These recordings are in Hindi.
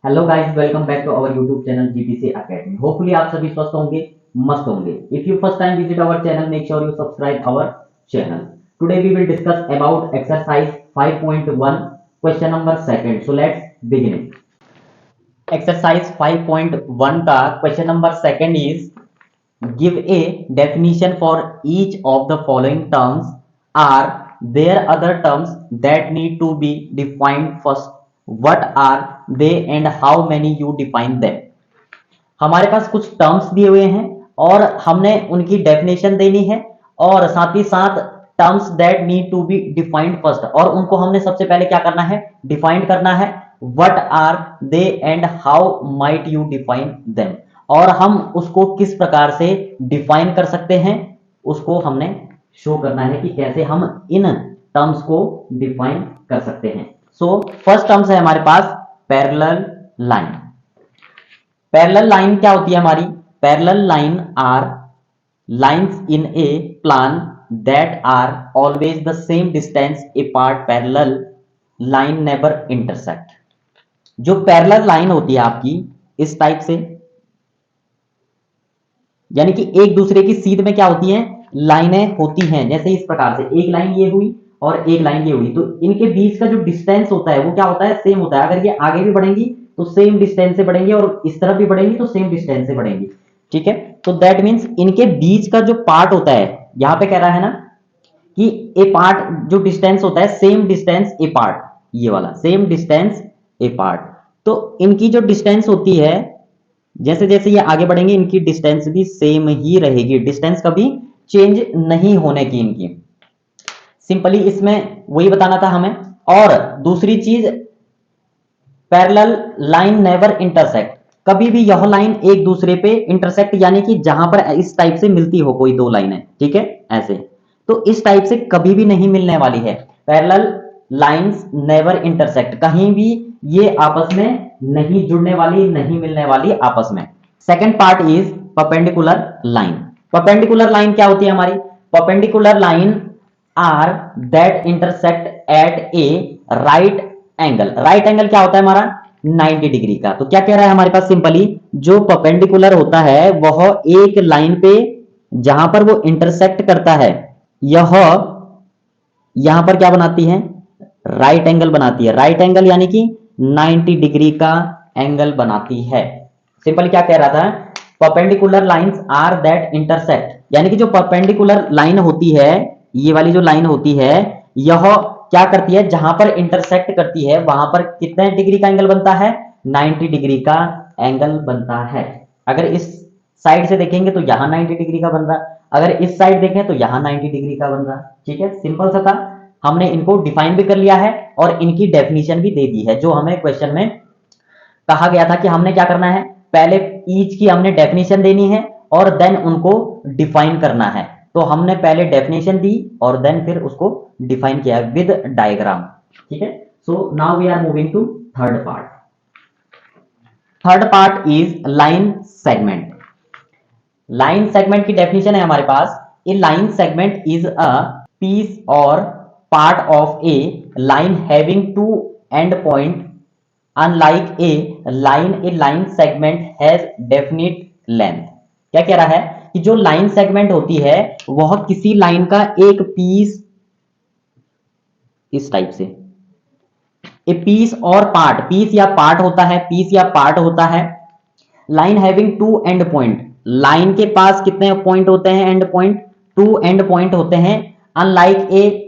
Hello guys, welcome back to our YouTube channel GPC academy. Hopefully आप सभी स्वस्थ होंगे, मस्त होंगे। If you first time visit our channel, make sure you subscribe our channel. Today we will discuss about exercise 5.1 question number second. So let's begin it. Exercise 5.1 का question number second is give a definition for each of the following terms. Are there other terms that need to be defined first? What are they and how many you define them? हमारे पास कुछ टर्म्स दिए हुए हैं और हमने उनकी डेफिनेशन देनी है और साथ ही साथ terms that need to be defined first, और उनको हमने सबसे पहले क्या करना है, डिफाइन करना है। What are they and how might you define them, और हम उसको किस प्रकार से डिफाइन कर सकते हैं उसको हमने शो करना है कि कैसे हम इन टर्म्स को डिफाइन कर सकते हैं। सो फर्स्ट टर्म्स है हमारे पास पैरेलल लाइन। पैरेलल लाइन क्या होती है हमारी? Parallel line are lines in a plane that are always the same distance apart. Parallel line never intersect. जो पैरेलल लाइन होती है आपकी इस टाइप से, यानी कि एक दूसरे की सीध में क्या होती है, लाइनें होती हैं। जैसे इस प्रकार से एक लाइन ये हुई और एक लाइन ये हुई, तो इनके बीच का जो डिस्टेंस होता है वो क्या होता है, सेम होता है। अगर ये आगे भी बढ़ेंगी तो सेम डिस्टेंस से बढ़ेंगी और इस तरफ भी बढ़ेंगी तो सेम डिस्टेंस से बढ़ेंगी। ठीक है, तो दैट मीन्स इनके बीच का जो पार्ट होता है, यहां पे कह रहा है ना कि ए पार्ट जो डिस्टेंस होता है, सेम डिस्टेंस ए पार्ट, ये वाला सेम डिस्टेंस ए पार्ट। तो इनकी जो डिस्टेंस होती है, जैसे जैसे ये आगे बढ़ेंगे इनकी डिस्टेंस भी सेम ही रहेगी, डिस्टेंस कभी चेंज नहीं होने की इनकी। सिंपली इसमें वही बताना था हमें। और दूसरी चीज, पैरेलल लाइन नेवर इंटरसेक्ट। कभी भी यह लाइन एक दूसरे पे इंटरसेक्ट, यानी कि जहां पर इस टाइप से मिलती हो कोई दो लाइनें, ठीक है ऐसे, तो इस टाइप से कभी भी नहीं मिलने वाली है। पैरेलल लाइंस नेवर इंटरसेक्ट, कहीं भी ये आपस में नहीं जुड़ने वाली, नहीं मिलने वाली आपस में। Second part is perpendicular line. Perpendicular line क्या होती है हमारी? Perpendicular line are that intersect at a right angle. Right angle क्या होता है हमारा? 90 डिग्री का। तो क्या कह रहा है हमारे पास, सिंपली जो परपेंडिकुलर होता है वह एक लाइन पे जहां पर वो इंटरसेक्ट करता है, यह यहां पर क्या बनाती है, राइट एंगल बनाती है। राइट एंगल यानी कि 90 डिग्री का एंगल बनाती है। सिंपली क्या कह रहा था, perpendicular lines are that intersect, यानी कि जो परपेंडिकुलर लाइन होती है, ये वाली जो लाइन होती है, यह क्या करती है, जहां पर इंटरसेक्ट करती है वहां पर कितने डिग्री का एंगल बनता है, 90 डिग्री का एंगल बनता है। अगर इस साइड से देखेंगे तो यहां 90 डिग्री का बन रहा, अगर इस साइड देखें तो यहां 90 डिग्री का बन रहा। ठीक है, सिंपल सा था। हमने इनको डिफाइन भी कर लिया है और इनकी डेफिनेशन भी दे दी है, जो हमें क्वेश्चन में कहा गया था कि हमने क्या करना है, पहले ईच की हमने डेफिनेशन देनी है और देन उनको डिफाइन करना है। तो हमने पहले डेफिनेशन दी और देन फिर उसको डिफाइन किया विद डायग्राम। ठीक है, so now we are moving to third part. Third part is line segment. Line segment की डेफिनेशन है हमारे पास, a line segment is a piece और part of a line having two end point. Unlike a line segment has definite length. क्या कह रहा है कि जो लाइन सेगमेंट होती है वह किसी लाइन का एक पीस, इस टाइप से ए पीस और पार्ट, पीस या पार्ट होता है, पीस या पार्ट होता है। Line having two end point, line के पास कितने पॉइंट होते हैं, end point, two end point होते हैं। Unlike a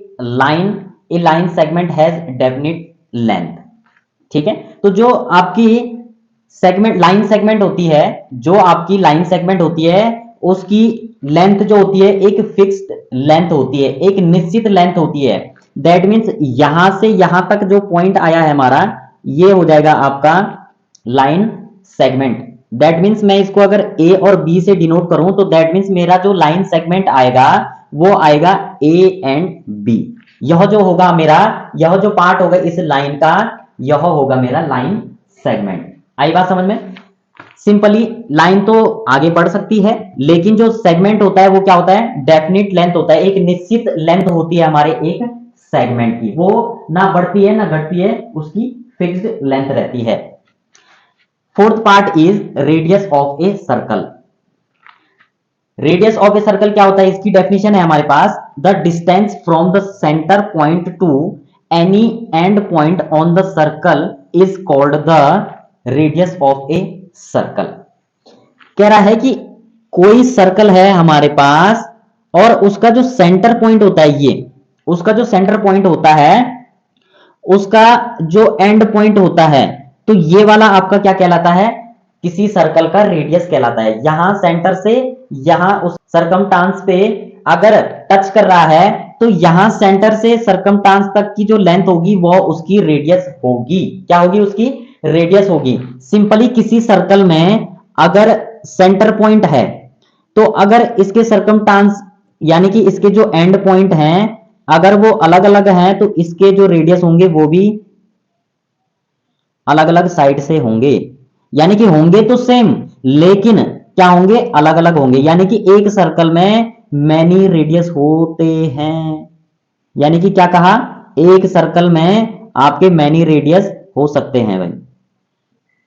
line segment has definite length. ठीक है, तो जो आपकी सेगमेंट लाइन सेगमेंट होती है, जो आपकी लाइन सेगमेंट होती है उसकी लेंथ जो होती है एक फिक्स्ड लेंथ होती है, एक निश्चित लेंथ होती है। दैट मीन्स यहां से यहां तक जो पॉइंट आया है हमारा, ये हो जाएगा आपका लाइन सेगमेंट। दैट मीन्स मैं इसको अगर ए और बी से डिनोट करूं तो दैट मीन्स मेरा जो लाइन सेगमेंट आएगा वो आएगा ए एंड बी। यह जो होगा मेरा, यह जो पार्ट होगा इस लाइन का, यह होगा मेरा लाइन सेगमेंट। आई बात समझ में? सिंपली लाइन तो आगे बढ़ सकती है, लेकिन जो सेगमेंट होता है वो क्या होता है, डेफिनिट लेंथ होता है, एक निश्चित लेंथ होती है हमारे एक सेगमेंट की, वो ना बढ़ती है ना घटती है, उसकी फिक्स्ड लेंथ रहती है। Fourth part is radius of a circle. Radius of a circle क्या होता है, इसकी डेफिनेशन है हमारे पास, the distance from the centre point to any end point on the circle is called the radius of a circle. कह रहा है कि कोई सर्कल है हमारे पास और उसका जो सेंटर पॉइंट होता है, ये उसका जो सेंटर पॉइंट होता है, उसका जो एंड पॉइंट होता है, तो ये वाला आपका क्या कहलाता है, किसी सर्कल का रेडियस कहलाता है। यहां सेंटर से यहां उस सरकमटांस पे अगर टच कर रहा है तो यहां सेंटर से सरकमटांस तक की जो लेंथ होगी वो उसकी रेडियस होगी। क्या होगी, उसकी रेडियस होगी। सिंपली किसी सर्कल में अगर सेंटर पॉइंट है तो अगर इसके सरकमटांस यानी कि इसके जो एंड पॉइंट हैं अगर वो अलग अलग हैं तो इसके जो रेडियस होंगे वो भी अलग अलग साइड से होंगे। यानी कि होंगे तो सेम लेकिन क्या होंगे, अलग अलग होंगे। यानी कि एक सर्कल में मैनी रेडियस होते हैं। यानी कि क्या कहा, एक सर्कल में आपके मैनी रेडियस हो सकते हैं भाई।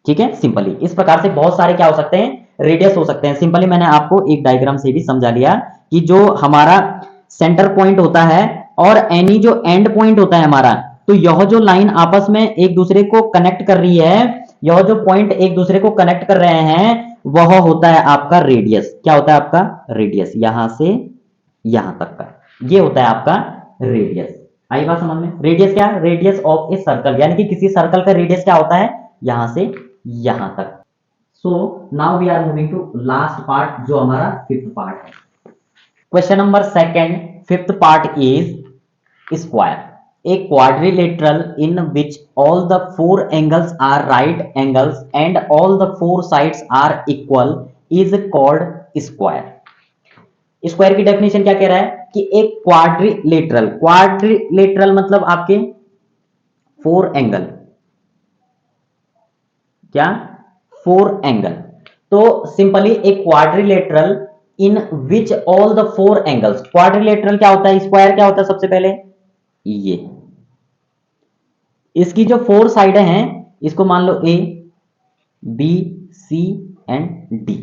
ठीक है, सिंपली इस प्रकार से बहुत सारे क्या हो सकते हैं, रेडियस हो सकते हैं। सिंपली मैंने आपको एक डायग्राम से भी समझा लिया कि जो हमारा सेंटर पॉइंट होता है और एनी जो एंड पॉइंट होता है हमारा, तो यह जो लाइन आपस में एक दूसरे को कनेक्ट कर रही है, यह जो पॉइंट एक दूसरे को कनेक्ट कर रहे हैं, वह होता है आपका रेडियस। क्या होता है आपका रेडियस, यहां से यहां तक का, ये होता है आपका रेडियस। आई बात समझ में, रेडियस क्या, रेडियस ऑफ ए सर्कल, यानी कि किसी सर्कल का रेडियस क्या होता है, यहां से यहां तक। So now we are moving to last part जो हमारा फिफ्थ पार्ट है। Question number second, fifth part is square. A quadrilateral in which all the four angles are right angles and all the four sides are equal is called square. Square की डेफिनेशन क्या कह रहा है कि एक क्वाड्रिलेटरल, क्वाड्रिलेटरल मतलब आपके फोर एंगल, क्या, फोर एंगल। तो सिंपली एक quadrilateral in which all the four angles, quadrilateral क्या होता है, स्क्वायर क्या होता है, सबसे पहले ये इसकी जो फोर साइड हैं इसको मान लो A B C and D.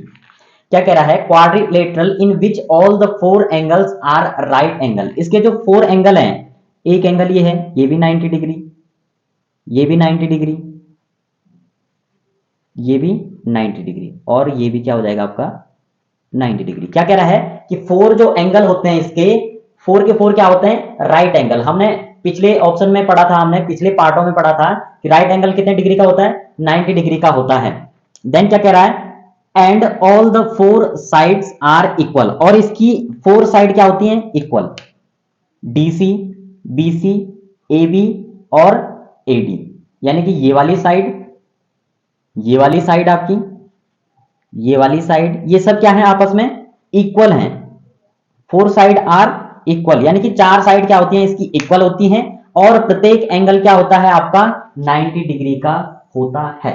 क्या कह रहा है, quadrilateral in which all the four angles are right angle. इसके जो फोर एंगल हैं, एक एंगल ये है, ये भी 90 डिग्री, ये भी 90 डिग्री, ये भी 90 डिग्री और ये भी क्या हो जाएगा आपका 90 डिग्री। क्या कह रहा है कि फोर जो एंगल होते हैं इसके, फोर के फोर क्या होते हैं, राइट एंगल। हमने पिछले ऑप्शन में पढ़ा था, हमने पिछले पार्टों में पढ़ा था कि राइट एंगल कितने डिग्री का होता है, 90 डिग्री का होता है। देन क्या कह रहा है, and all the four sides are equal, और इसकी फोर साइड क्या होती हैं, इक्वल, डीसी बीसी एबी और एडी। यानी कि ये वाली साइड, ये वाली साइड आपकी, ये वाली साइड, ये सब क्या है, आपस में इक्वल हैं। फोर साइड आर इक्वल, यानी कि चार साइड क्या होती हैं इसकी, इक्वल होती हैं और प्रत्येक एंगल क्या होता है आपका 90 डिग्री का होता है।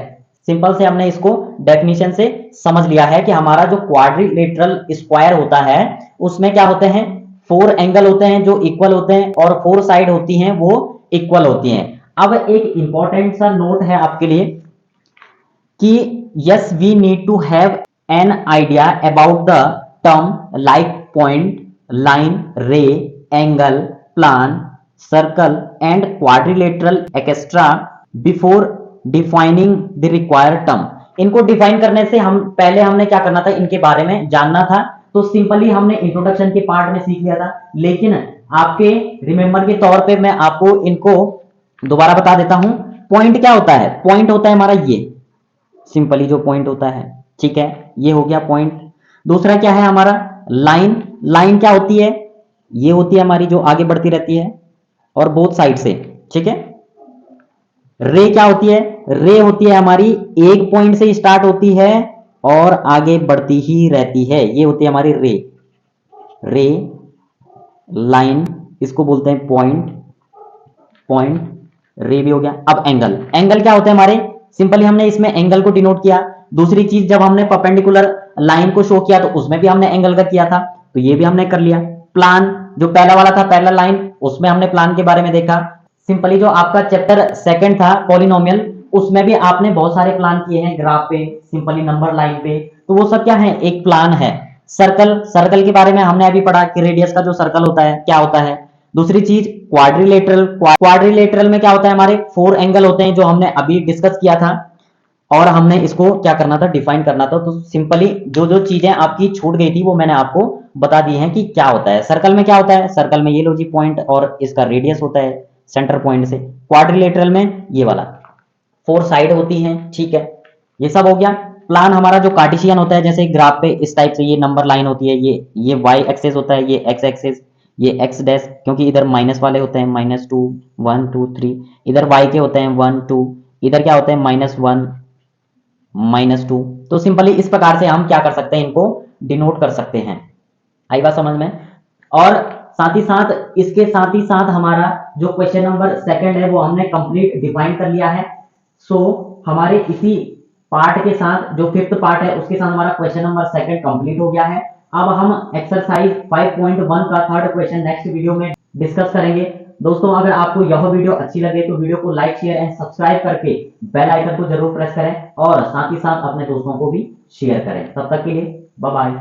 सिंपल से हमने इसको डेफिनेशन से समझ लिया है कि हमारा जो क्वाड्रिलेटरल स्क्वायर होता है उसमें क्या होते हैं, फोर एंगल होते हैं जो इक्वल होते हैं और फोर साइड होती हैं वो इक्वल होती हैं। अब एक इंपॉर्टेंट सा नोट है आपके लिए कि yes we need to have an idea about the term like point, line, ray, angle, plan, circle and quadrilateral extra before defining the required term. इनको डिफाइन करने से हम पहले हमने क्या करना था, इनके बारे में जानना था। तो सिंपली हमने इंट्रोडक्शन के पार्ट में सीख लिया था, लेकिन आपके रिमेंबर के तौर पे मैं आपको इनको दोबारा बता देता हूं। पॉइंट क्या होता है, पॉइंट होता है हमारा ये, सिंपली जो पॉइंट होता है, ठीक है, ये हो गया पॉइंट। दूसरा क्या है हमारा लाइन, लाइन क्या होती है, ये होती है हमारी जो आगे बढ़ती रहती है और बोथ साइड से, ठीक है। रे क्या होती है, रे होती है हमारी एक पॉइंट से स्टार्ट होती है और आगे बढ़ती ही रहती है, ये होती है हमारी रे। रे, लाइन, इसको बोलते हैं पॉइंट, पॉइंट, रे भी हो गया। अब एंगल, एंगल क्या होते हैं हमारे, सिंपली हमने इसमें एंगल को डिनोट किया। दूसरी चीज, जब हमने परपेंडिकुलर लाइन को शो किया तो उसमें भी हमने एंगल का किया था, तो ये भी हमने कर लिया। प्लान, जो पहला वाला था पहला लाइन, उसमें हमने प्लान के बारे में देखा। सिंपली जो आपका चैप्टर सेकंड था पॉलिनोमियल, उसमें भी आपने बहुत सारे प्लान किए हैं, ग्राफ पे, सिंपली नंबर लाइन पे, तो वो सब क्या है, एक प्लान है। सर्कल, सर्कल के बारे में हमने अभी पढ़ा कि रेडियस का जो सर्कल होता है क्या होता है। दूसरी चीज क्वाड्रिलेटरल, क्वाड्रिलेटरल में क्या होता है, हमारे 4 एंगल होते हैं जो हमने अभी डिस्कस किया था, और हमने इसको क्या करना था, डिफाइन करना था। तो सिंपली जो जो चीजें आपकी छूट गई थी वो मैंने आपको बता दी हैं कि क्या होता है। सर्कल में क्या होता है, सर्कल में ये लो जी पॉइंट और इसका रेडियस होता है सेंटर पॉइंट से। क्वाड्रिलेटरल में ये वाला 4 साइड होती हैं, ठीक है। ये सब हो गया। प्लान हमारा जो कार्टेशियन होता है, जैसे ग्राफ पे इस टाइप से ये नंबर लाइन होती है, ये वाई एक्सेस होता है, ये एक्स एक्सेस, ये एक्स डैश, क्योंकि इधर माइनस वाले होते हैं, -2 1 2 3, इधर वाई के होते हैं 1 2, इधर क्या होते हैं -1 -2। तो सिंपली इस प्रकार से हम क्या कर सकते हैं, इनको डिनोट कर सकते हैं। आई बात समझ में। और साथ ही साथ, इसके साथ ही साथ हमारा जो क्वेश्चन नंबर सेकंड है वो हमने कंप्लीट डिफाइन कर लिया है। सो हमारे इसी पार्ट के साथ, जो 5th पार्ट है उसके साथ हमारा क्वेश्चन नंबर सेकंड कंप्लीट हो गया है। अब हम एक्सरसाइज 5.1 का थर्ड क्वेश्चन नेक्स्ट वीडियो में डिस्कस करेंगे। दोस्तों अगर आपको यह वीडियो अच्छी लगे तो वीडियो को लाइक, शेयर एंड सब्सक्राइब करके बेल आइकन को जरूर प्रेस करें, और साथ ही साथ अपने दोस्तों को भी शेयर करें। तब तक के लिए बाय बाय।